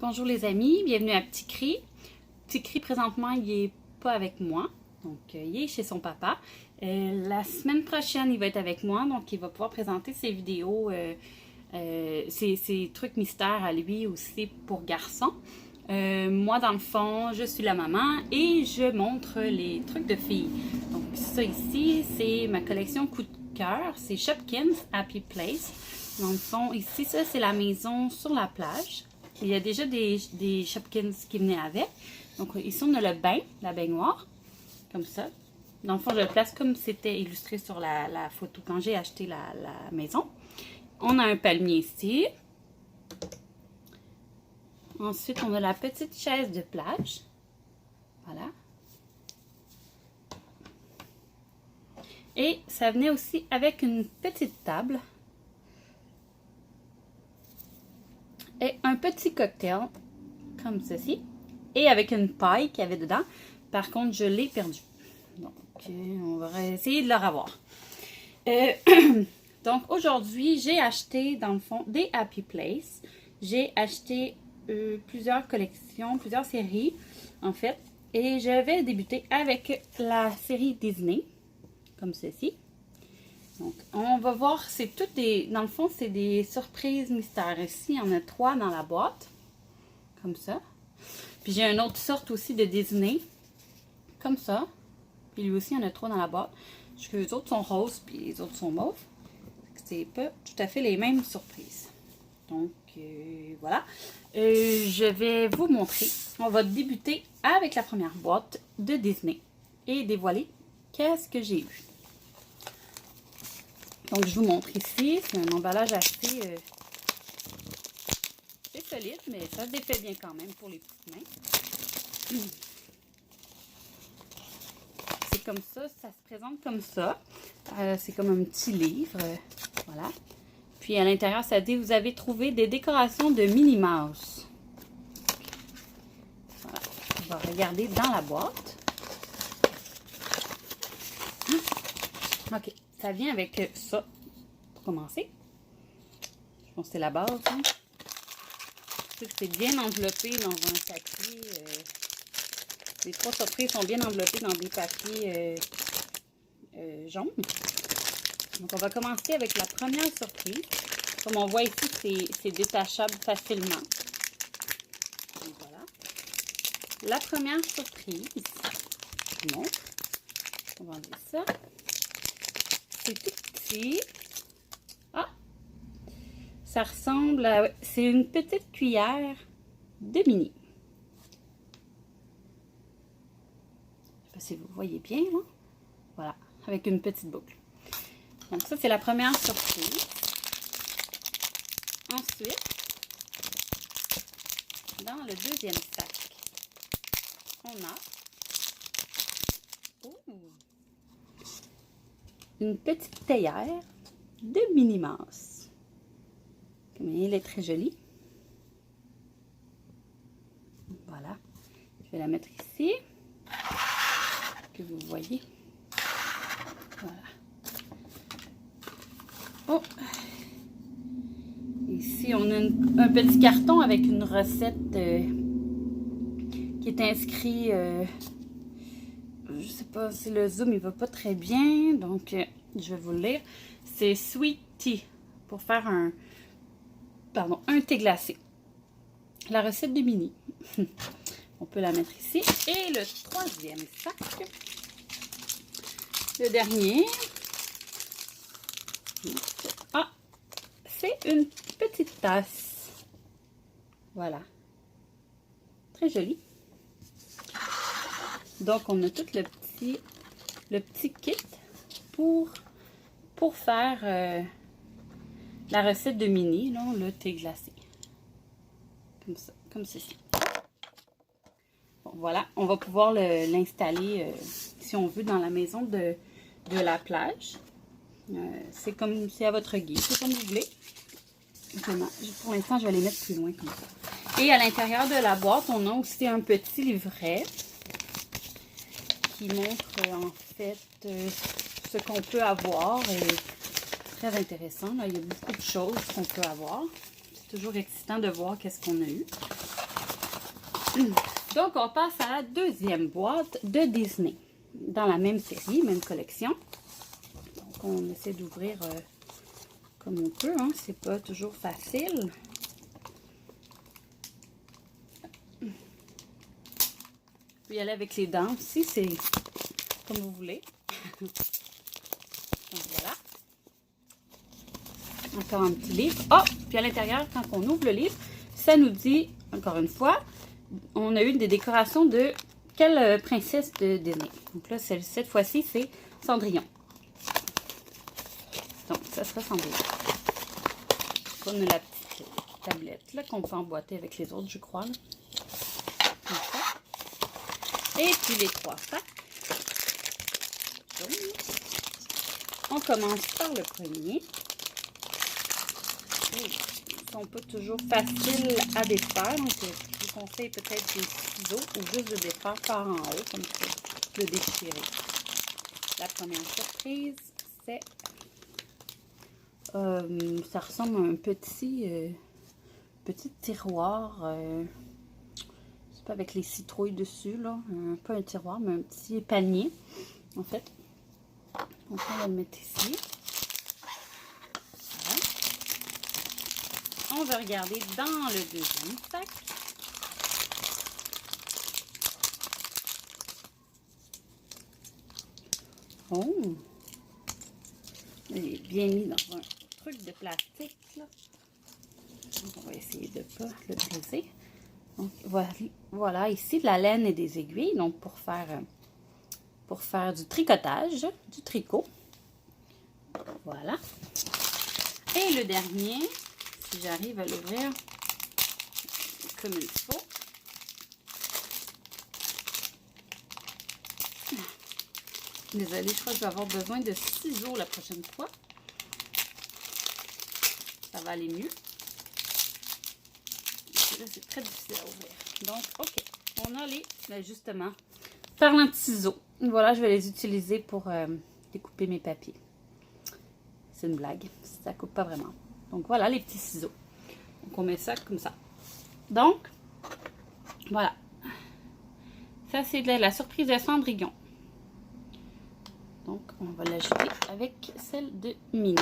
Bonjour les amis, bienvenue à Petit Cri. Petit Cri, présentement, il n'est pas avec moi, donc il est chez son papa. La semaine prochaine, il va être avec moi, donc il va pouvoir présenter ses vidéos, ses trucs mystères à lui aussi pour garçons. Moi, dans le fond, je suis la maman et je montre les trucs de filles. Donc ça ici, c'est ma collection coup de cœur, c'est Shopkins Happy Place. Dans le fond, ici, ça, c'est la maison sur la plage. Il y a déjà des Shopkins qui venaient avec. Donc ici, on a le bain, la baignoire, comme ça. Dans le fond, je le place comme c'était illustré sur la photo quand j'ai acheté la maison. On a un palmier ici. Ensuite, on a la petite chaise de plage. Voilà. Et ça venait aussi avec une petite table. Et un petit cocktail, comme ceci. Et avec une paille qu'il y avait dedans. Par contre, je l'ai perdu. Donc, on va essayer de le revoir. Donc, aujourd'hui, j'ai acheté, dans le fond, des Happy Place. J'ai acheté plusieurs collections, plusieurs séries, en fait. Et je vais débuter avec la série Disney, comme ceci. Donc, on va voir, c'est toutes des, dans le fond, c'est des surprises mystères. Ici, il y en a 3 dans la boîte, comme ça. Puis j'ai une autre sorte aussi de Disney, comme ça. Puis lui aussi, il y en a 3 dans la boîte. Les autres sont roses, puis les autres sont mauves. C'est pas tout à fait les mêmes surprises. Donc, voilà. Je vais vous montrer. On va débuter avec la première boîte de Disney et dévoiler qu'est-ce que j'ai eu. Donc, je vous montre ici. C'est un emballage assez solide, mais ça se défait bien quand même pour les petites mains. C'est comme ça se présente comme ça. C'est comme un petit livre. Voilà. Puis à l'intérieur, ça dit, vous avez trouvé des décorations de Minnie Mouse. Voilà. On va regarder dans la boîte. OK. Ça vient avec ça, pour commencer. Je pense que c'est la base. Hein? C'est bien enveloppé dans un papier. Les 3 surprises sont bien enveloppées dans des papiers jaunes. Donc, on va commencer avec la première surprise. Comme on voit ici, c'est détachable facilement. Donc, voilà. La première surprise, je vous montre. On va enlever ça. C'est tout petit. Ah! Ça ressemble à... C'est une petite cuillère de Minnie. Je ne sais pas si vous voyez bien, là. Voilà, avec une petite boucle. Donc ça, c'est la première surprise. Ensuite, dans le deuxième sac, on a une petite théière de Minnie Mouse. Elle est très jolie. Voilà. Je vais la mettre ici. Que vous voyez. Voilà. Oh. Ici, on a un petit carton avec une recette qui est inscrit. Je sais pas si le zoom il va pas très bien, donc je vais vous le lire. C'est Sweet Tea pour faire un thé glacé. La recette de Minnie. On peut la mettre ici. Et le troisième sac. Le dernier. Ah, c'est une petite tasse. Voilà. Très jolie. Donc, on a tout le petit kit pour faire la recette de Minnie, là, le thé glacé. Comme ça, comme ceci. Bon, voilà, on va pouvoir l'installer, si on veut, dans la maison de la plage. C'est à votre guise, c'est comme vous voulez. Pour l'instant, je vais les mettre plus loin comme ça. Et à l'intérieur de la boîte, on a aussi un petit livret qui montre en fait ce qu'on peut avoir. Et très intéressant. Là, il y a beaucoup de choses qu'on peut avoir. C'est toujours excitant de voir qu'est-ce qu'on a eu. Donc, on passe à la deuxième boîte de Disney. Dans la même série, même collection. Donc, on essaie d'ouvrir comme on peut. Hein. C'est pas toujours facile. Vous pouvez y aller avec les dents aussi. C'est comme vous voulez. Donc, voilà. Encore un petit livre. Oh! Puis à l'intérieur, quand on ouvre le livre, ça nous dit, encore une fois, on a eu des décorations de quelle princesse de Disney. Donc là, cette fois-ci, c'est Cendrillon. Donc, ça sera Cendrillon. Comme la petite tablette là qu'on peut emboîter avec les autres, je crois. Là. Comme ça. Et puis les 3 sacs. On commence par le premier. Ils ne sont pas toujours faciles à défaire. Donc, je vous conseille peut-être des ciseaux ou juste de défaire par en haut, comme ça, le déchirer. La première surprise, c'est... ça ressemble à un petit tiroir. C'est pas avec les citrouilles dessus, là. Pas un tiroir, mais un petit panier, en fait. Donc, on va le mettre ici. On va regarder dans le deuxième sac. Oh! Il est bien mis dans un truc de plastique, là. Donc, on va essayer de ne pas le briser. Donc, voilà, ici, de la laine et des aiguilles. Donc, pour faire du tricotage, du tricot. Voilà. Et le dernier... Si j'arrive à l'ouvrir comme il faut. Désolée, je crois que je vais avoir besoin de ciseaux la prochaine fois. Ça va aller mieux. Là, c'est très difficile à ouvrir. Donc, OK. On a justement, parlant de ciseaux. Voilà, je vais les utiliser pour découper mes papiers. C'est une blague. Ça ne coupe pas vraiment. Donc, voilà les petits ciseaux. Donc, on met ça comme ça. Donc, voilà. Ça, c'est de la surprise de Cendrillon. Donc, on va l'ajouter avec celle de Minnie.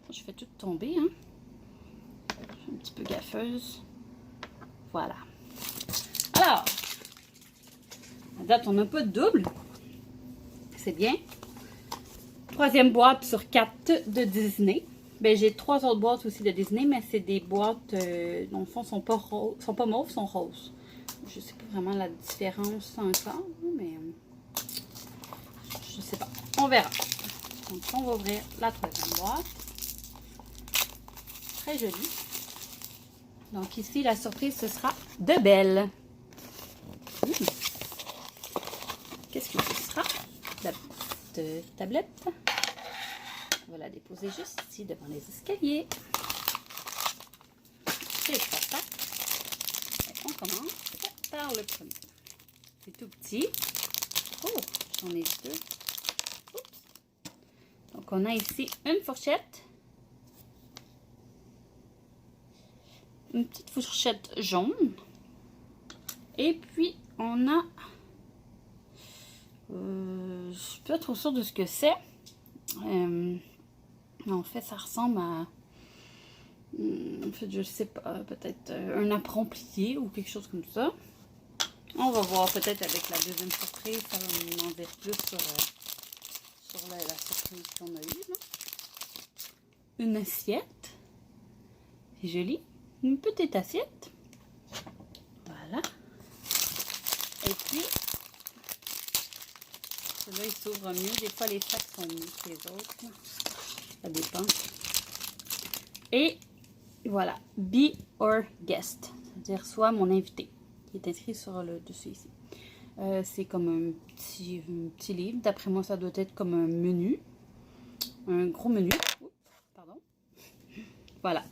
Je fais tout tomber, hein. Je suis un petit peu gaffeuse. Voilà. Alors, à date, on n'a pas de double. C'est bien. Troisième boîte sur 4 de Disney. Ben, j'ai 3 autres boîtes aussi de Disney, mais c'est des boîtes, dans le fond, sont pas mauves, sont roses. Je sais pas vraiment la différence encore, mais je sais pas. On verra. Donc, on va ouvrir la troisième boîte. Très jolie. Donc, ici, la surprise, ce sera de Belle. Qu'est-ce que ce sera? La petite tablette. On va la déposer juste ici devant les escaliers. C'est les 3 sacs. On commence par le premier. C'est tout petit. Oh, j'en ai 2. Oups. Donc, on a ici une fourchette. Une petite fourchette jaune. Et puis, on a... je suis pas trop sûre de ce que c'est. En fait, ça ressemble à... En fait, je sais pas, peut-être un apron plié ou quelque chose comme ça. On va voir peut-être avec la deuxième surprise, ça va m'en dire plus sur la surprise qu'on a eue. Là. Une assiette. C'est joli. Une petite assiette. Voilà. Et puis, celui-là, il s'ouvre mieux. Des fois, les sacs sont mieux que les autres. Ça dépend. Et voilà, be or guest, c'est-à-dire soit mon invité, qui est inscrit sur le dessus ici. C'est comme un petit livre. D'après moi, ça doit être comme un menu, un gros menu. Oups, pardon. Voilà.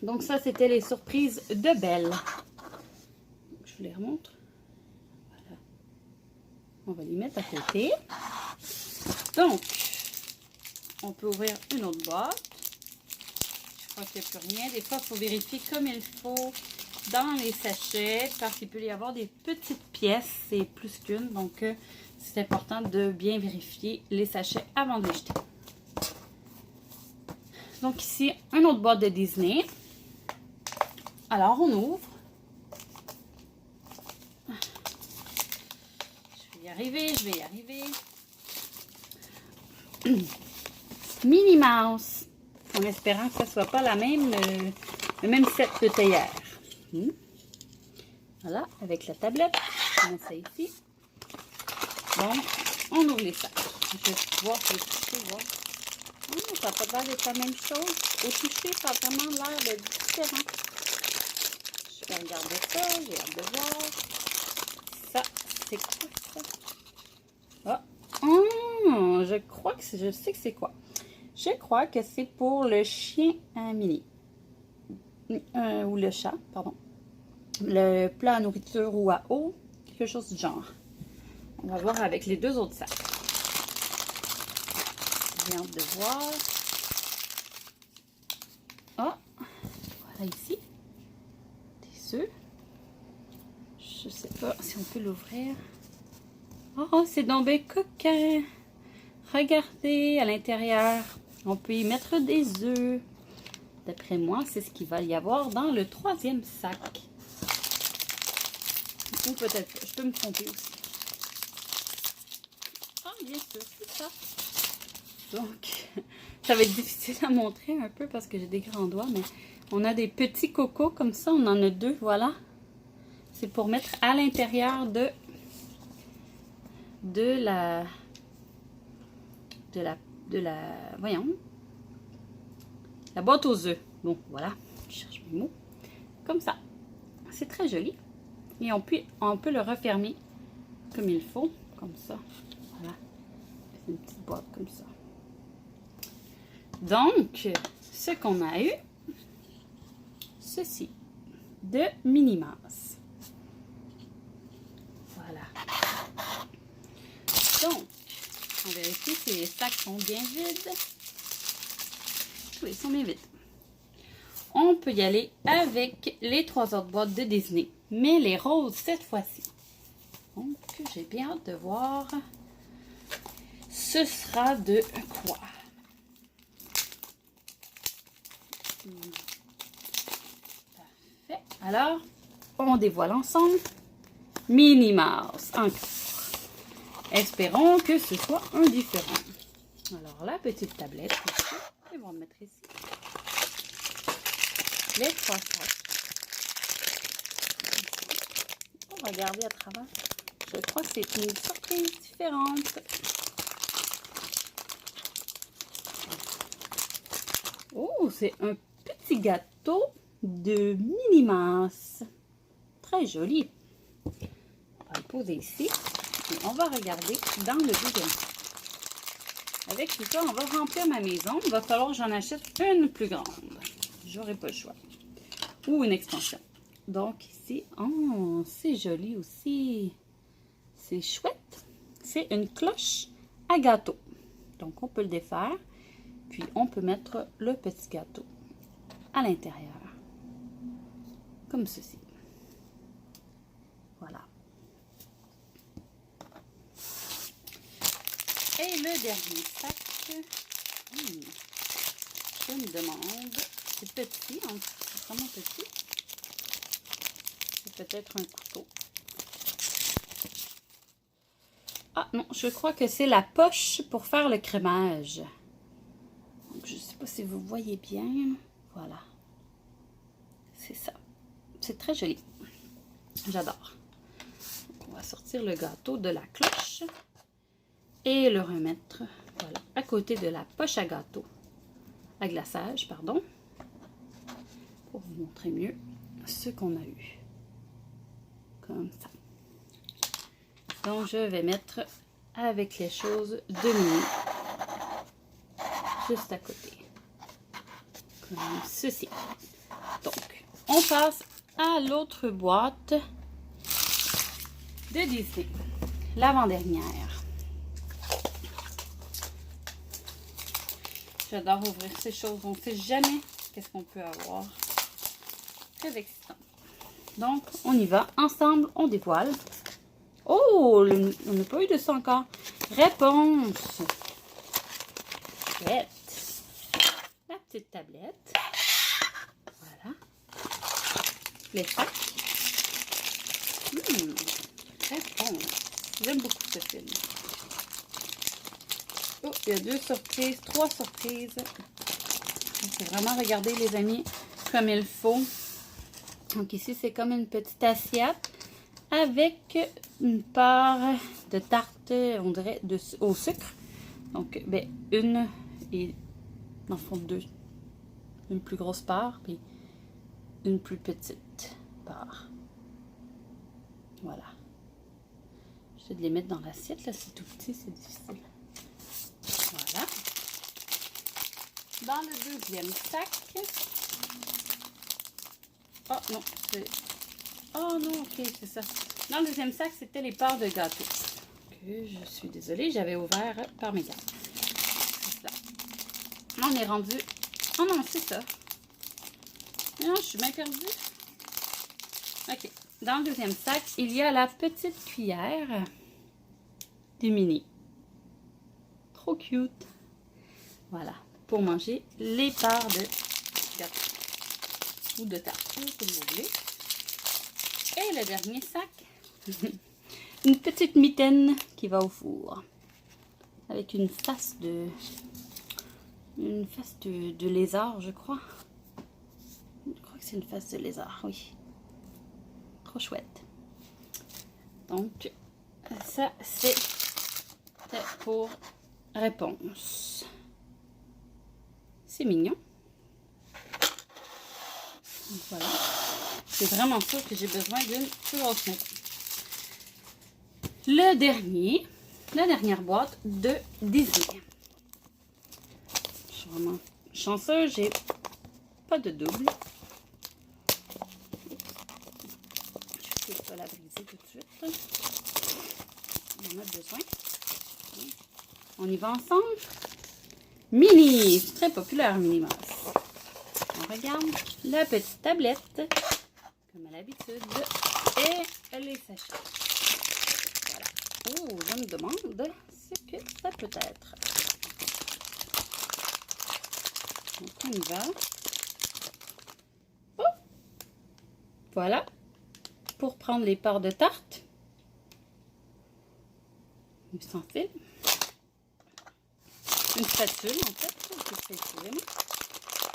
Donc ça, c'était les surprises de Belle. Je vous les remontre. Voilà. On va les mettre à côté. Donc, on peut ouvrir une autre boîte. crois qu'il n'y a plus rien. Des fois, il faut vérifier comme il faut dans les sachets parce qu'il peut y avoir des petites pièces. C'est plus qu'une. Donc, c'est important de bien vérifier les sachets avant de les jeter. Donc, ici, une autre boîte de Disney. Alors, on ouvre. Je vais y arriver. Minnie Mouse. En espérant que ce ne soit pas le même set de théière. Voilà, avec la tablette. On met ça ici. Donc, on ouvre les sacs. Je vais pouvoir les toucher, voir. Ça n'a pas l'air d'être la même chose. Au toucher, ça a vraiment l'air de différent. Je vais regarder ça, j'ai hâte de voir. Ça, c'est quoi ça? Ah, je crois que je sais que c'est quoi. Je crois que c'est pour le chien à Minnie. Ou le chat, pardon. Le plat à nourriture ou à eau, quelque chose du genre. On va voir avec les deux autres sacs. J'ai hâte de voir. Ah, voilà ici. Des œufs. Je sais pas si on peut l'ouvrir. Oh, c'est donc bien coquin. Regardez à l'intérieur. On peut y mettre des œufs. D'après moi, c'est ce qu'il va y avoir dans le troisième sac. Ou peut-être pas. Je peux me tromper aussi. Ah, bien sûr, c'est ça. Donc, ça va être difficile à montrer un peu parce que j'ai des grands doigts, mais on a des petits cocos comme ça. On en a deux, voilà. C'est pour mettre à l'intérieur de voyons, la boîte aux œufs. Bon, voilà, je cherche mes mots. Comme ça. C'est très joli. Et on peut le refermer comme il faut. Comme ça. Voilà. C'est une petite boîte comme ça. Donc, ce qu'on a eu, ceci, de Minnie Mouse. Voilà. Donc, on vérifie si les sacs sont bien vides. Oui, ils sont bien vides. On peut y aller avec les trois autres boîtes de Disney, mais les roses cette fois-ci. Donc, j'ai bien hâte de voir. Ce sera de quoi? Parfait. Alors, on dévoile ensemble. Minnie Mouse, encore. Espérons que ce soit un différent. Alors, la petite tablette ici. Et on va mettre ici. Les trois sacs. On va regarder à travers. Je crois que c'est une surprise différente. Oh, c'est un petit gâteau de Minnie Mouse. Très joli. On va le poser ici. Et on va regarder dans le deuxième sac. Avec tout ça, on va remplir ma maison. Il va falloir que j'en achète une plus grande. J'aurai pas le choix. Ou une extension. Donc ici, oh, c'est joli aussi. C'est chouette. C'est une cloche à gâteau. Donc on peut le défaire. Puis on peut mettre le petit gâteau à l'intérieur. Comme ceci. Voilà. Et le dernier sac. Je me demande. C'est petit, hein, c'est vraiment petit. C'est peut-être un couteau. Ah non, je crois que c'est la poche pour faire le crémage. Donc, je ne sais pas si vous voyez bien. Voilà. C'est ça. C'est très joli. J'adore. On va sortir le gâteau de la cloche et le remettre voilà, à côté de la poche à gâteau. À glaçage, pardon. Pour vous montrer mieux ce qu'on a eu. Comme ça. Donc, je vais mettre avec les choses de Minnie. Juste à côté. Comme ceci. Donc, on passe à l'autre boîte de Disney. L'avant-dernière. J'adore ouvrir ces choses. On ne sait jamais qu'est-ce qu'on peut avoir. Très excitant. Donc, on y va. Ensemble, on dévoile. Oh, on n'a pas eu de ça encore. Réponse. Chouette. La petite tablette. Voilà. Les sacs. Réponse. J'aime beaucoup ce film. Oh, il y a 2 surprises, 3 surprises. Il faut vraiment regarder, les amis, comme il faut. Donc ici, c'est comme une petite assiette avec une part de tarte, on dirait, au sucre. Donc, ben, une et, dans le fond, 2. Une plus grosse part, puis une plus petite part. Voilà. Je vais les mettre dans l'assiette, là, c'est tout petit, c'est difficile. Voilà. Dans le deuxième sac. Oh non, c'est... Oh non, ok, c'est ça. Dans le deuxième sac, c'était les parts de gâteau. Que je suis désolée, j'avais ouvert par mes gardes. C'est ça. On est rendu... Oh non, c'est ça. Non, je suis bien perdue. Ok. Dans le deuxième sac, il y a la petite cuillère des mini. Trop cute. Voilà. Pour manger les parts de gâteau. Ou de tarte, comme vous voulez. Et le dernier sac, une petite mitaine qui va au four. Avec une face de lézard, je crois. Je crois que c'est une face de lézard, oui. Trop chouette. Donc, ça, c'est pour réponse. C'est mignon. Donc, voilà. C'est vraiment sûr que j'ai besoin d'une plus grosse maison. La dernière boîte de Disney. Je suis vraiment chanceuse, j'ai pas de double. Je ne vais pas la briser tout de suite. On en a besoin. On y va ensemble. Mini, très populaire Minnie Mouse. On regarde la petite tablette, comme à l'habitude, et les sachets. Voilà. Oh, je me demande ce que ça peut être. Donc, on y va. Oh! Voilà. Pour prendre les parts de tarte. Sans fil. Une spatule, en fait. Excusez-moi.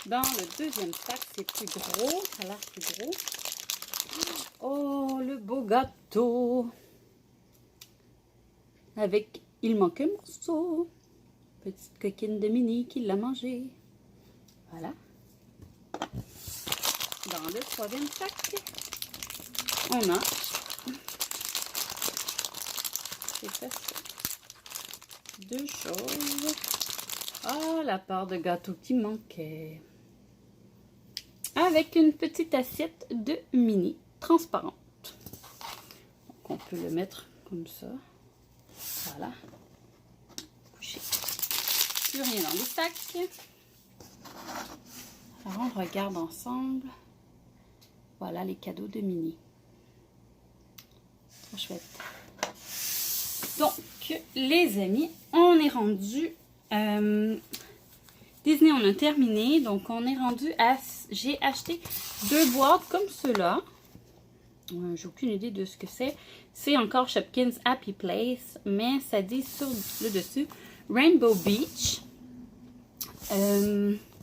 Dans le deuxième sac, c'est plus gros. Ça a l'air plus gros. Oh, le beau gâteau. Avec, il manque un morceau. Petite coquine de Minnie qui l'a mangé. Voilà. Dans le troisième sac, on a... C'est ça. 2 choses. Ah, la part de gâteau qui manquait. Avec une petite assiette de Minnie transparente. Donc, on peut le mettre comme ça. Voilà. Couché. Plus rien dans le sac. Alors, on regarde ensemble. Voilà les cadeaux de Minnie. Trop chouette. Donc, les amis, on est rendu... Disney, on a terminé. Donc, on est rendu à... J'ai acheté 2 boîtes comme cela. J'ai aucune idée de ce que c'est. C'est encore Shopkins Happy Place. Mais ça dit sur le dessus Rainbow Beach.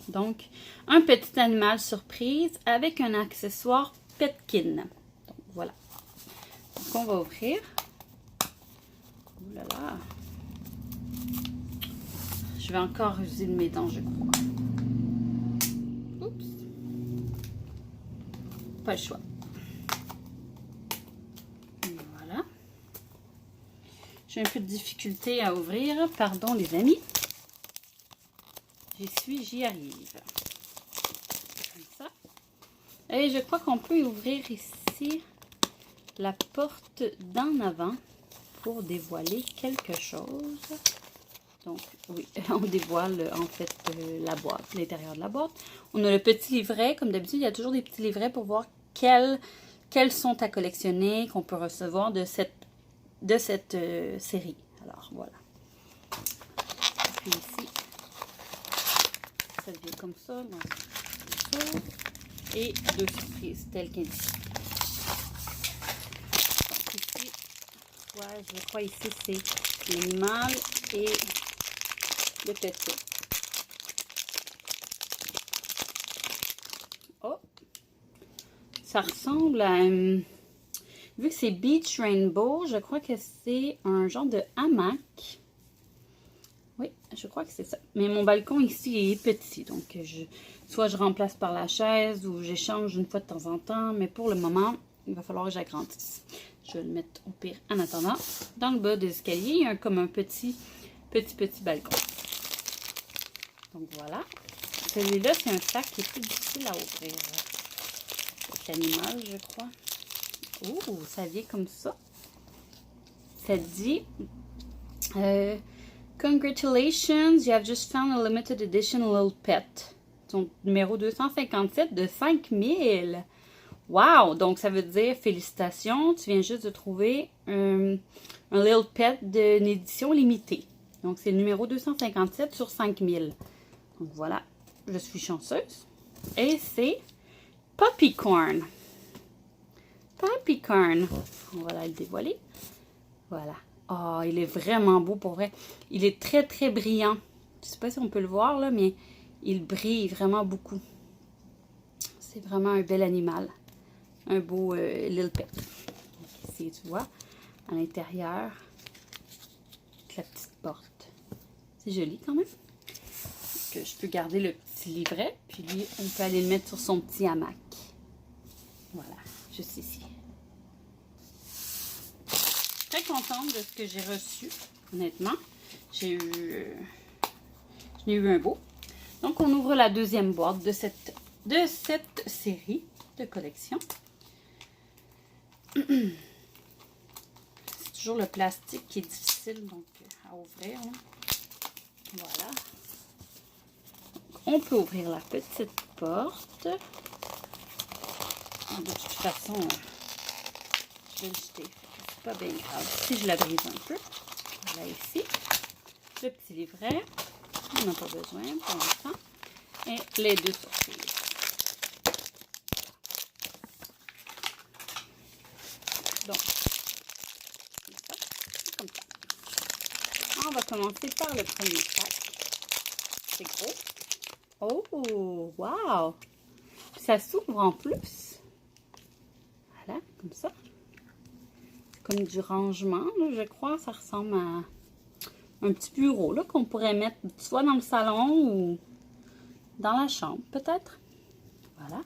Donc, un petit animal surprise avec un accessoire Petkin. Donc, voilà. Donc, on va ouvrir. Ouh là là. Je vais encore user de mes dents, je crois. Oups. Pas le choix. Voilà. J'ai un peu de difficulté à ouvrir. Pardon, les amis. J'y arrive. Comme ça. Et je crois qu'on peut ouvrir ici la porte d'en avant pour dévoiler quelque chose. Donc, oui, on dévoile en fait la boîte, l'intérieur de la boîte. On a le petit livret. Comme d'habitude, il y a toujours des petits livrets pour voir quels sont à collectionner, qu'on peut recevoir de cette série. Alors, voilà. Et puis ici, ça devient comme ça. Donc, ça. Et deux surprises, telles qu'indiquées. Donc ici, ouais, je crois ici, c'est l'animal et le petit. Oh! Ça ressemble à... vu que c'est Beach Rainbow, je crois que c'est un genre de hamac. Oui, je crois que c'est ça. Mais mon balcon ici est petit, donc soit je remplace par la chaise ou j'échange une fois de temps en temps. Mais pour le moment, il va falloir que j'agrandisse. Je vais le mettre au pire en attendant. Dans le bas des escaliers, il y a comme un petit balcon. Donc voilà. Celui-là, c'est un sac qui est plus difficile à ouvrir. C'est l'animal, je crois. Oh, ça vient comme ça. Ça dit... Congratulations, you have just found a limited edition little pet. Ton numéro 257 de 5000. Wow! Donc, ça veut dire félicitations, tu viens juste de trouver un little pet d'une édition limitée. Donc, c'est le numéro 257 sur 5000. Donc, voilà, je suis chanceuse. Et c'est Puppycorn. Puppycorn. On va le dévoiler. Voilà. Oh, il est vraiment beau pour vrai. Il est très, très brillant. Je ne sais pas si on peut le voir, là, mais il brille vraiment beaucoup. C'est vraiment un bel animal. Un beau little pet. Donc, ici, tu vois, à l'intérieur, la petite porte. C'est joli quand même. Donc, je peux garder le petit livret. Puis lui, on peut aller le mettre sur son petit hamac. Voilà, juste ici. Très contente de ce que j'ai reçu, honnêtement. J'en ai eu un beau. Donc, on ouvre la deuxième boîte de cette série de collection. C'est toujours le plastique qui est difficile donc, à ouvrir. Hein. Voilà. Donc, on peut ouvrir la petite porte. De toute façon, je vais le jeter. Pas bien grave. Si je la brise un peu, voilà ici, le petit livret, on n'a pas besoin pour l'instant, et les deux surprises. Donc, comme ça. On va commencer par le premier sac. C'est gros. Oh, wow! Ça s'ouvre en plus. Voilà, comme ça. Comme du rangement, là, je crois. Ça ressemble à un petit bureau là qu'on pourrait mettre soit dans le salon ou dans la chambre, peut-être. Voilà.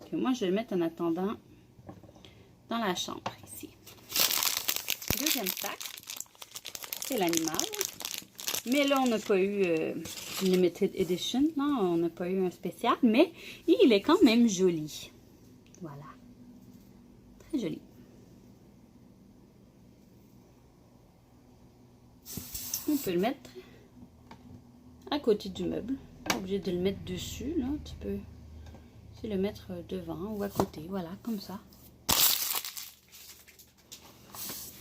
Puis moi, je vais le mettre en attendant dans la chambre, ici. Deuxième sac, c'est l'animal. Mais là, on n'a pas eu Limited Edition. Non, on n'a pas eu un spécial. Mais il est quand même joli. Voilà. Très joli. On peut le mettre à côté du meuble. Pas obligé de le mettre dessus, là. Tu peux aussi le mettre devant ou à côté. Voilà, comme ça.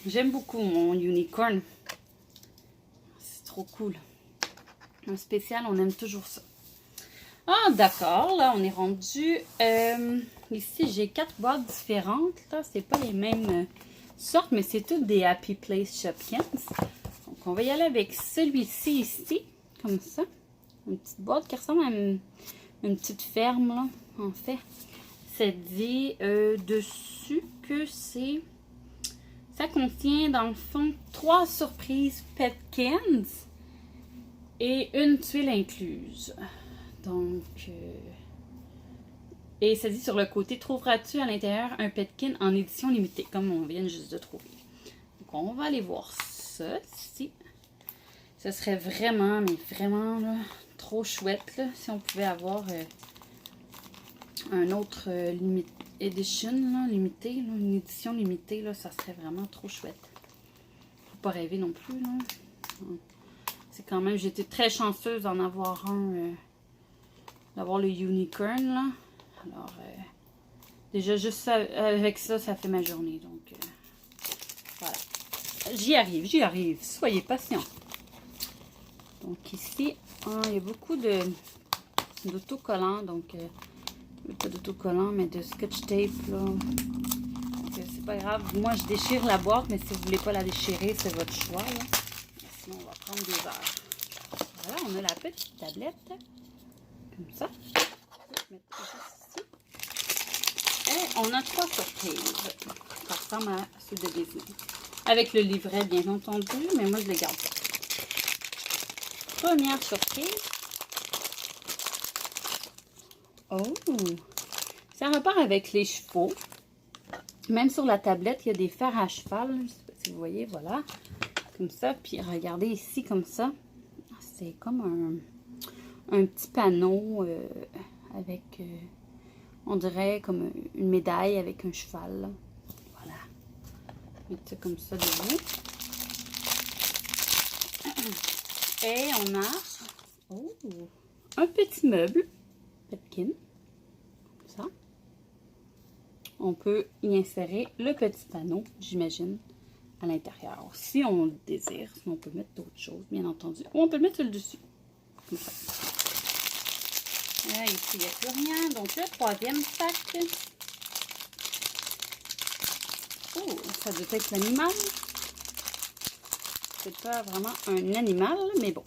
J'aime beaucoup mon unicorn. C'est trop cool. Un spécial, on aime toujours ça. Ah, d'accord. Là, on est rendu... ici, j'ai 4 boîtes différentes. Là, c'est pas les mêmes sortes, mais c'est toutes des Happy Place Shopkins. Donc, on va y aller avec celui-ci ici, comme ça. Une petite boîte qui ressemble à une petite ferme, là, en fait. Ça dit dessus que c'est... Ça contient, dans le fond, 3 surprises Petkins et une tuile incluse. Donc... Et ça dit sur le côté, trouveras-tu à l'intérieur un Petkin en édition limitée, comme on vient juste de trouver. Donc, on va aller voir ça ici. Ce serait vraiment, mais vraiment, là, trop chouette, là, si on pouvait avoir un autre edition, là, limité, là, une édition limitée, là, ça serait vraiment trop chouette. Faut pas rêver non plus, là. C'est quand même, j'étais très chanceuse d'en avoir un, d'avoir le unicorn, là. Alors, déjà, juste ça, avec ça, ça fait ma journée. Donc, voilà. J'y arrive. Soyez patients. Donc, ici, il y a beaucoup d'autocollants. Donc, pas d'autocollants, mais de scotch tape, là. Donc, c'est pas grave. Moi, je déchire la boîte, mais si vous voulez pas la déchirer, c'est votre choix, là. Sinon, on va prendre des heures. Voilà, on a la petite tablette. Comme ça. Je vais mettre juste ici. Et on a 3 surprises. Ça ressemble à ceux de Disney. Avec le livret, bien entendu, mais moi, je les garde pas. Première surprise. Oh! Ça repart avec les chevaux. Même sur la tablette, il y a des fers à cheval. Je ne sais pas si vous voyez, voilà. Comme ça. Puis regardez ici, comme ça. C'est comme un petit panneau avec, on dirait, comme une médaille avec un cheval. Là. Voilà. Mettre ça comme ça debout. Et on a un petit meuble. Petkin. Comme ça. On peut y insérer le petit panneau, j'imagine, à l'intérieur. Si on le désire, sinon on peut mettre d'autres choses, bien entendu. Ou on peut le mettre sur le dessus. Comme ça. Là, ici, il n'y a plus rien. Donc, le 3e sac. Oh, ça doit être l'animal. C'est pas vraiment un animal, mais bon.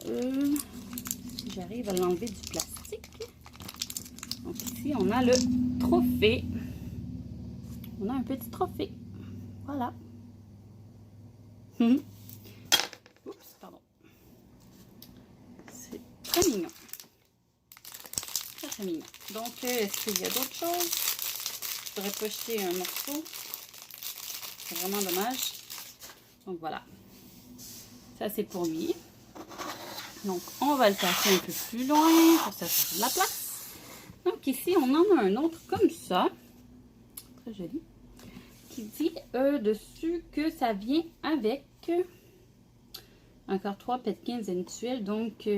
Si j'arrive à l'enlever du plastique. Donc, ici, on a le trophée. On a un petit trophée. Voilà. Oups, pardon. C'est très mignon. Très, très mignon. Donc, est-ce qu'il y a d'autres choses? Je pourrais pas jeter un morceau. C'est vraiment dommage. Donc, voilà. Ça, c'est pour lui. Donc, on va le passer un peu plus loin pour ça faire de la place. Donc, ici, on en a un autre comme ça. Très joli. Qui dit dessus que ça vient avec encore 3 Petkins inutiles. Donc,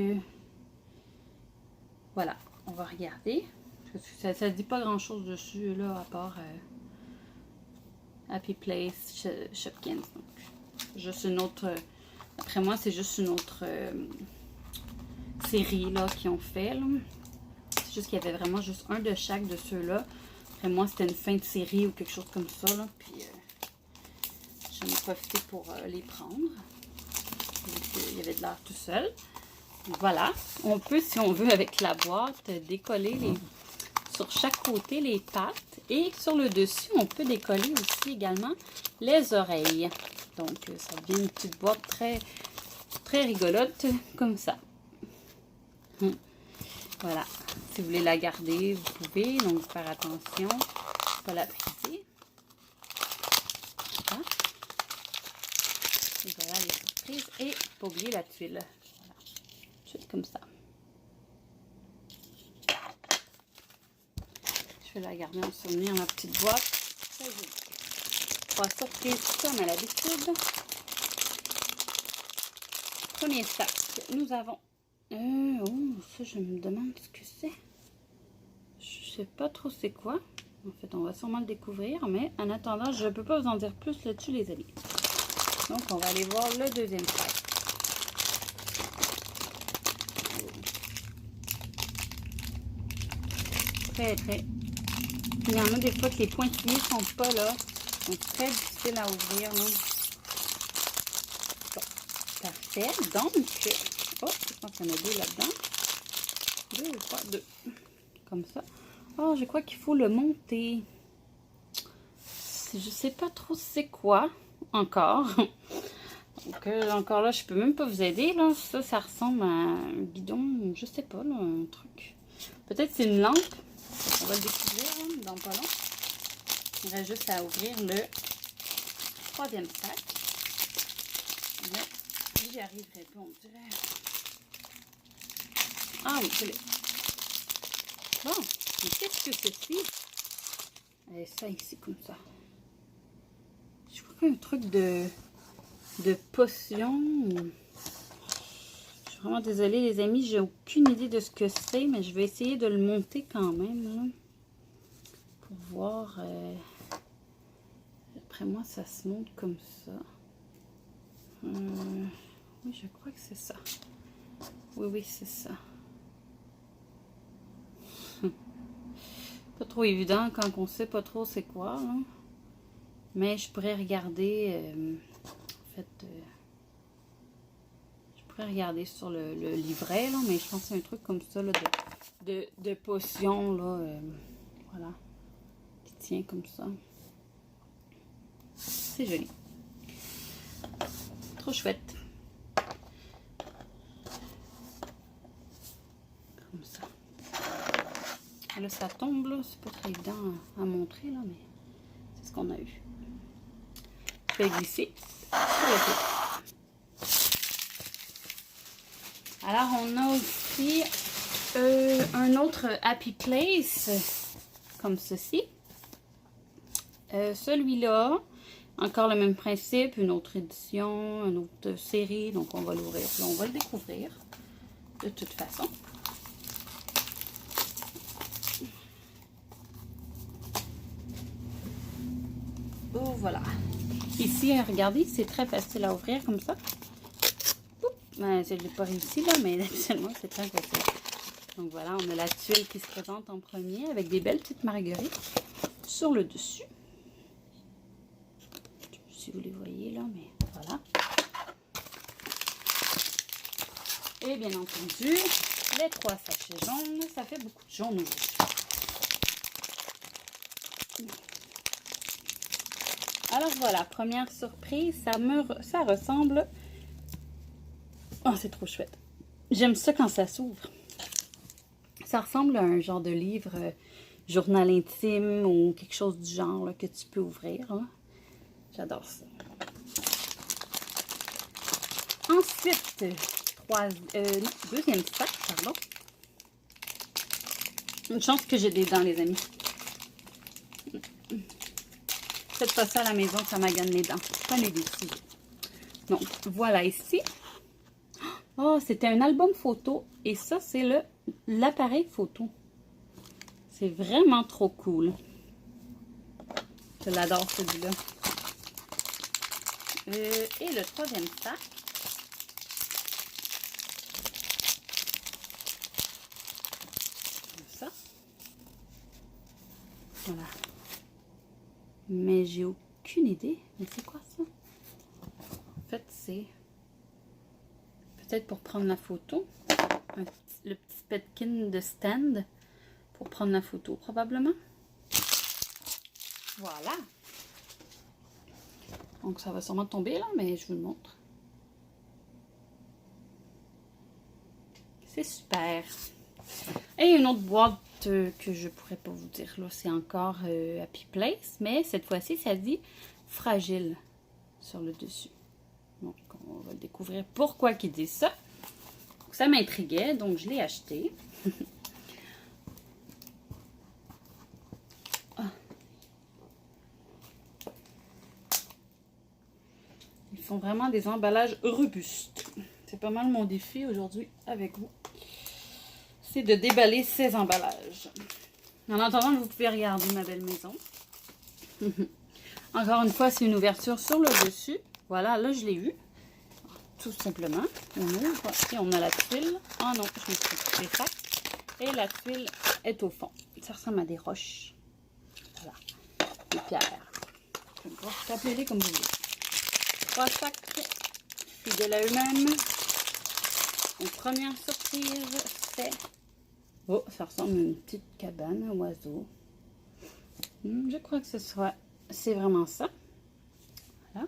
voilà. On va regarder. Ça ne dit pas grand-chose dessus, là, à part Happy Place Shopkins. Donc, juste une autre... Après moi, c'est juste une autre série, là, qu'ils ont fait, là. C'est juste qu'il y avait vraiment juste un de chaque de ceux-là. Après moi, c'était une fin de série ou quelque chose comme ça, là. Puis, j'en ai profité pour les prendre. Il y avait de l'air tout seul. Voilà. On peut, si on veut, avec la boîte, décoller sur chaque côté les pattes. Et sur le dessus, on peut décoller aussi également les oreilles. Donc, ça devient une petite boîte très, très rigolote, comme ça. Voilà. Si vous voulez la garder, vous pouvez. Donc, faire attention. Pas la briser. Voilà. Et voilà les surprises. Et pas oublier la tuile. Voilà. Juste comme ça. Je vais la garder en souvenir, ma petite boîte. Très jolie. 3 surprises comme à l'habitude. Premier sac, nous avons... oh, ça, je me demande ce que c'est. Je sais pas trop c'est quoi. En fait, on va sûrement le découvrir, mais en attendant, je ne peux pas vous en dire plus là-dessus, les amis. Donc, on va aller voir le deuxième sac. Très, très... Il y en a des fois que les pointillés ne sont pas là. Donc, très difficile à ouvrir, là. Bon, parfait. Donc, oh, je pense qu'il y en a 2 là-dedans. 2 ou 3, 2. Comme ça. Oh, je crois qu'il faut le monter. Je sais pas trop c'est quoi encore. Donc, encore là, je peux même pas vous aider. Là. Ça ressemble à un bidon, je sais pas, là, un truc. Peut-être c'est une lampe. On va le découvrir hein, dans pas long. Il reste juste à ouvrir le 3e sac. Mais j'y arriverai pas, on dirait. Ah oui, je l'ai. Bon, mais qu'est-ce que c'est-ci? Et ça ici, comme ça. Je crois qu'il y a un truc de de potions. Je suis vraiment désolée les amis, j'ai aucune idée de ce que c'est, mais je vais essayer de le monter quand même là, pour voir. Après moi, ça se monte comme ça. Oui, je crois que c'est ça. Oui, oui, c'est ça. Pas trop évident quand on sait pas trop c'est quoi. Hein. Mais je pourrais regarder. En fait, je pourrais regarder sur le livret, là, mais je pense que c'est un truc comme ça, là, de potion, là. Voilà. Qui tient comme ça. C'est joli. Trop chouette. Comme ça. Là, ça tombe, là. C'est pas très évident à montrer, là, mais c'est ce qu'on a eu. Je vais glisser sur le côté. Alors, on a aussi un autre Happy Place, comme ceci. Celui-là, encore le même principe, une autre édition, une autre série. Donc, on va l'ouvrir. Là, on va le découvrir de toute façon. Oh, voilà. Ici, regardez, c'est très facile à ouvrir comme ça. Ben, je ne l'ai pas réussi là, mais habituellement, c'est très facile. Donc voilà, on a la tuile qui se présente en premier avec des belles petites marguerites sur le dessus. Je ne sais pas si vous les voyez là, mais voilà. Et bien entendu, les 3 sachets jaunes. Ça fait beaucoup de jaune aujourd'hui. Alors voilà, première surprise, ça ressemble... Oh, c'est trop chouette. J'aime ça quand ça s'ouvre. Ça ressemble à un genre de livre journal intime ou quelque chose du genre là, que tu peux ouvrir. Hein. J'adore ça. Ensuite, deuxième sac, pardon. Une chance que j'ai des dents, les amis. Faites pas ça à la maison, ça m'agane les dents. Prenez des ciseaux. Donc, voilà ici. Oh, c'était un album photo. Et ça, c'est l'appareil photo. C'est vraiment trop cool. Je l'adore, celui-là. Et le troisième sac. Comme ça. Voilà. Mais j'ai aucune idée. Mais c'est quoi ça? En fait, c'est peut-être pour prendre la photo. Le petit petkin de stand pour prendre la photo, probablement. Voilà. Donc, ça va sûrement tomber là, mais je vous le montre. C'est super. Et une autre boîte que je pourrais pas vous dire là, c'est encore Happy Place, mais cette fois-ci, ça dit fragile sur le dessus. Donc, on va découvrir pourquoi il dit ça. Ça m'intriguait, donc je l'ai acheté. Ils font vraiment des emballages robustes. C'est pas mal mon défi aujourd'hui avec vous. C'est de déballer ces emballages. En attendant, vous pouvez regarder ma belle maison. Encore une fois, c'est une ouverture sur le dessus. Voilà, là, je l'ai eu. Tout simplement. On ouvre et on a la tuile. Oh non, je me suis coupé ça. Et la tuile est au fond. Ça ressemble à des roches. Voilà. Des pierres. Appelez-les comme vous voulez. 3 sacs fidèles à eux-mêmes. Une première surprise, c'est... Oh, ça ressemble à une petite cabane à oiseaux. Je crois que c'est vraiment ça. Voilà.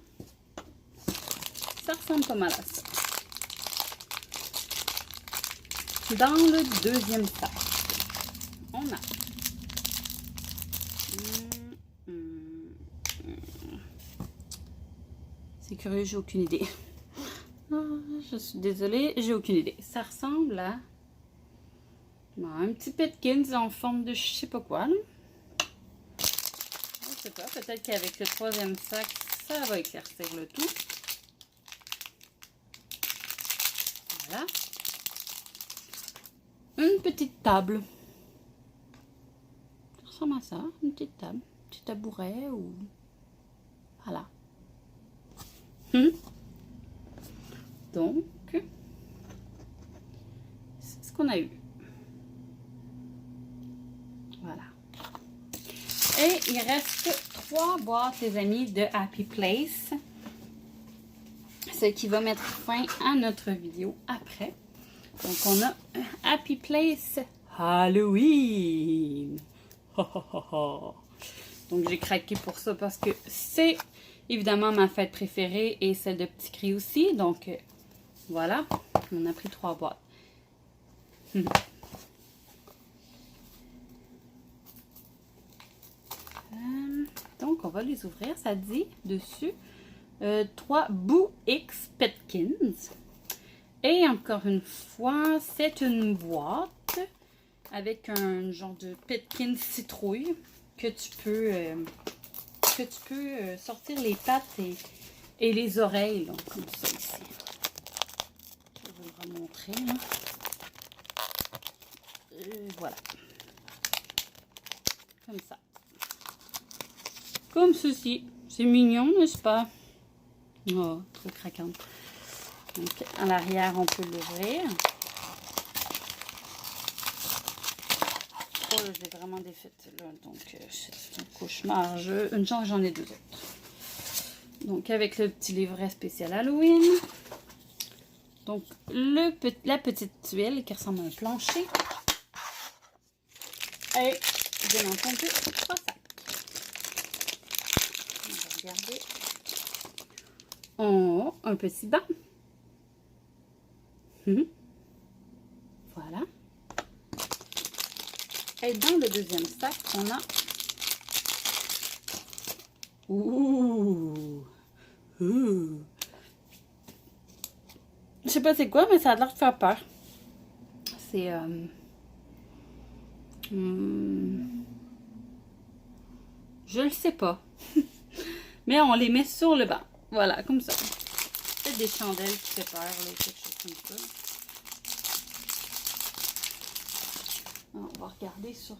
Ça ressemble pas mal à ça. Dans le deuxième sac, on a... C'est curieux, j'ai aucune idée. Oh, je suis désolée, j'ai aucune idée. Ça ressemble à un petit Petkins en forme de je sais pas quoi. Là. Je sais pas, peut-être qu'avec le troisième sac, ça va éclaircir le tout. Voilà. Une petite table. Ça ressemble à ça, une petite table. Un petit tabouret ou... Voilà. Donc, c'est ce qu'on a eu. Voilà. Et il reste 3 boîtes, les amis, de Happy Place. Ce qui va mettre fin à notre vidéo après. Donc, on a Happy Place Halloween. Donc, j'ai craqué pour ça parce que c'est évidemment ma fête préférée et celle de Petit Cri aussi. Donc, voilà. On a pris 3 boîtes. Donc, on va les ouvrir. Ça dit dessus 3 Boo X Petkins. Et encore une fois, c'est une boîte avec un genre de Petkin citrouille que tu peux sortir les pattes et les oreilles, là, comme ça ici. Je vais vous le remontrer. Voilà. Comme ça. Comme ceci. C'est mignon, n'est-ce pas? Oh, trop craquant. Donc, à l'arrière, on peut l'ouvrir. Oh, je l'ai vraiment défaite, là. Donc, c'est un cauchemar. Une chance, j'en ai 2 autres. Donc, avec le petit livret spécial Halloween. Donc, la petite tuile qui ressemble à un plancher. Et, bien entendu, 3 sacs. On va regarder. Oh, un petit banc. Voilà. Et dans le deuxième sac, on a... Ouh! Ouh! Je sais pas c'est quoi, mais ça a l'air de faire peur. C'est... Je le sais pas. Mais on les met sur le banc. Voilà, comme ça. C'est des chandelles qui fait peur, là, quelque chose comme ça. Alors, on va regarder sur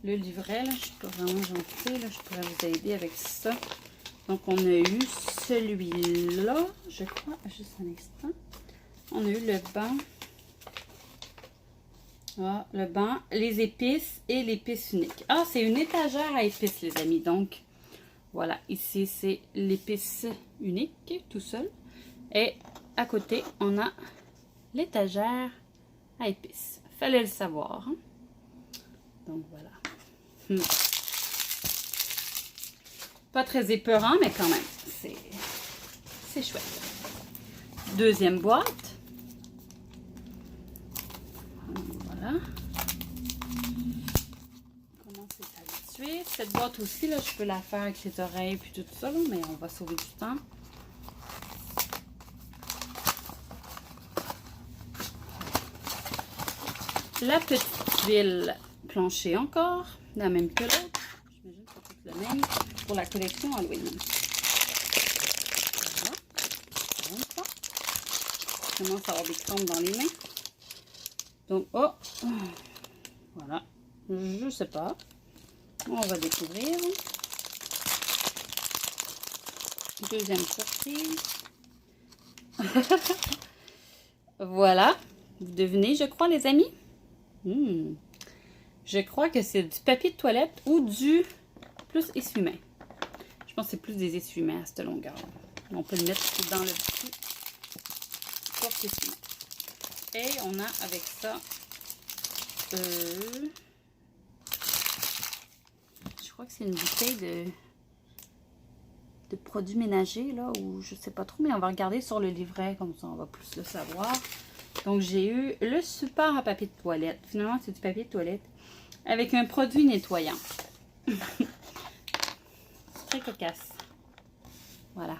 le livret. Là. Je suis pas vraiment gentille. Là. Je pourrais vous aider avec ça. Donc, on a eu celui-là, je crois. Juste un instant. On a eu le banc. Ah, le banc, les épices et l'épice unique. Ah, c'est une étagère à épices, les amis. Donc, voilà. Ici, c'est l'épice unique, tout seul. Et à côté, on a l'étagère à épices. Fallait le savoir. Hein? Donc, voilà. Pas très épeurant, mais quand même, c'est chouette. Deuxième boîte. Voilà. Comment c'est habitué. Cette boîte aussi, là, je peux la faire avec les oreilles puis tout ça, là, mais on va sauver du temps. La petite tuile plancher encore, la même que l'autre. J'imagine que c'est tout le même pour la collection Halloween. Voilà. Je commence à avoir des crampes dans les mains. Donc, oh, voilà. Je sais pas. On va découvrir. Deuxième surprise. Voilà. Vous devinez, je crois, les amis? Je crois que c'est du papier de toilette ou du plus essuie-main. Je pense que c'est plus des essuie-mains à cette longueur. On peut le mettre dans le petit porte-essuie-main. Et on a avec ça, je crois que c'est une bouteille de produits ménagers, là, ou je sais pas trop, mais on va regarder sur le livret, comme ça on va plus le savoir. Donc j'ai eu le support à papier de toilette. Finalement, c'est du papier de toilette avec un produit nettoyant. C'est très cocasse. Voilà.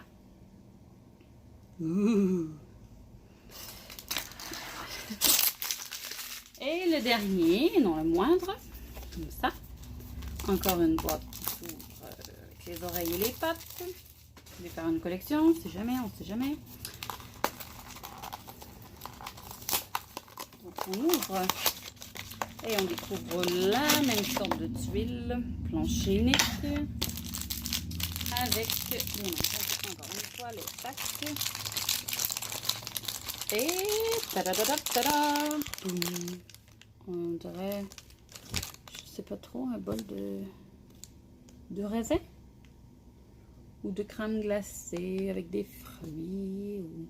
Et le dernier, non le moindre, comme ça. Encore une boîte qui s'ouvre avec les oreilles et les pattes. Je vais faire une collection, on sait jamais, on sait jamais. On ouvre et on découvre la même sorte de tuile, plancher unique, avec encore une fois le sac. Et tada. On dirait, je sais pas trop, un bol de raisin ou de crème glacée avec des fruits ou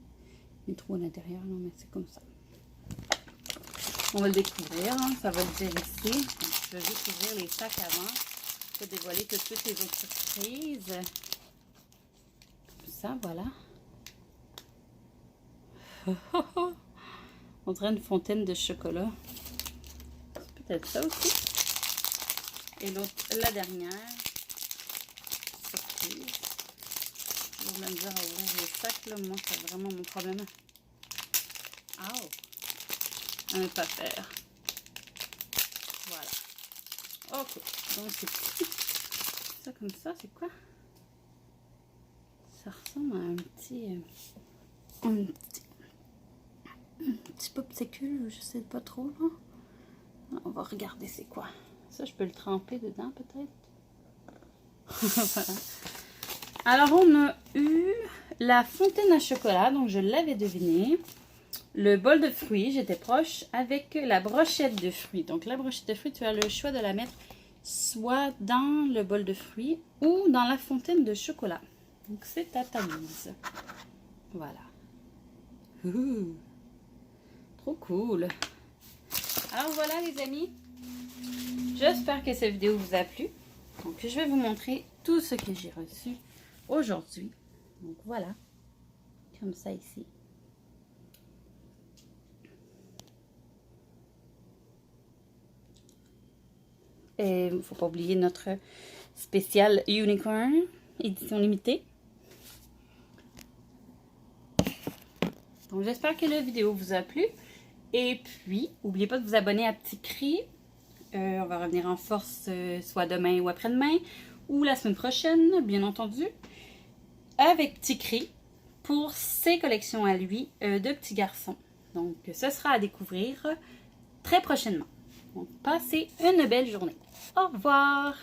des trous à l'intérieur. Non, mais c'est comme ça. On va le découvrir, hein. Ça va le dire ici. Donc, je vais juste ouvrir les sacs avant pour dévoiler tout de suite les autres surprises. Comme ça, voilà. On dirait une fontaine de chocolat. C'est peut-être ça aussi. Et l'autre, la dernière surprise. Je vais me dire à ouvrir les sacs, là. Moi, c'est vraiment mon problème. Oh! À ne pas faire. Voilà. Ok. Donc, c'est petit. Ça, comme ça, c'est quoi? Ça ressemble à un petit popsicle, je sais pas trop, là. On va regarder c'est quoi. Ça, je peux le tremper dedans, peut-être? Voilà. Alors, on a eu la fontaine à chocolat, donc je l'avais deviné. Le bol de fruits, j'étais proche, avec la brochette de fruits. Donc, la brochette de fruits, tu as le choix de la mettre soit dans le bol de fruits ou dans la fontaine de chocolat. Donc, c'est à ta mise. Voilà. Trop cool. Alors, voilà, les amis. J'espère que cette vidéo vous a plu. Donc, je vais vous montrer tout ce que j'ai reçu aujourd'hui. Donc, voilà. Comme ça, ici. Et il ne faut pas oublier notre spécial Unicorn, édition limitée. Donc, j'espère que la vidéo vous a plu. Et puis, n'oubliez pas de vous abonner à Petit Cri. On va revenir en force soit demain ou après-demain, ou la semaine prochaine, bien entendu, avec Petit Cri pour ses collections à lui de petits garçons. Donc, ce sera à découvrir très prochainement. Donc, passez une belle journée. Au revoir!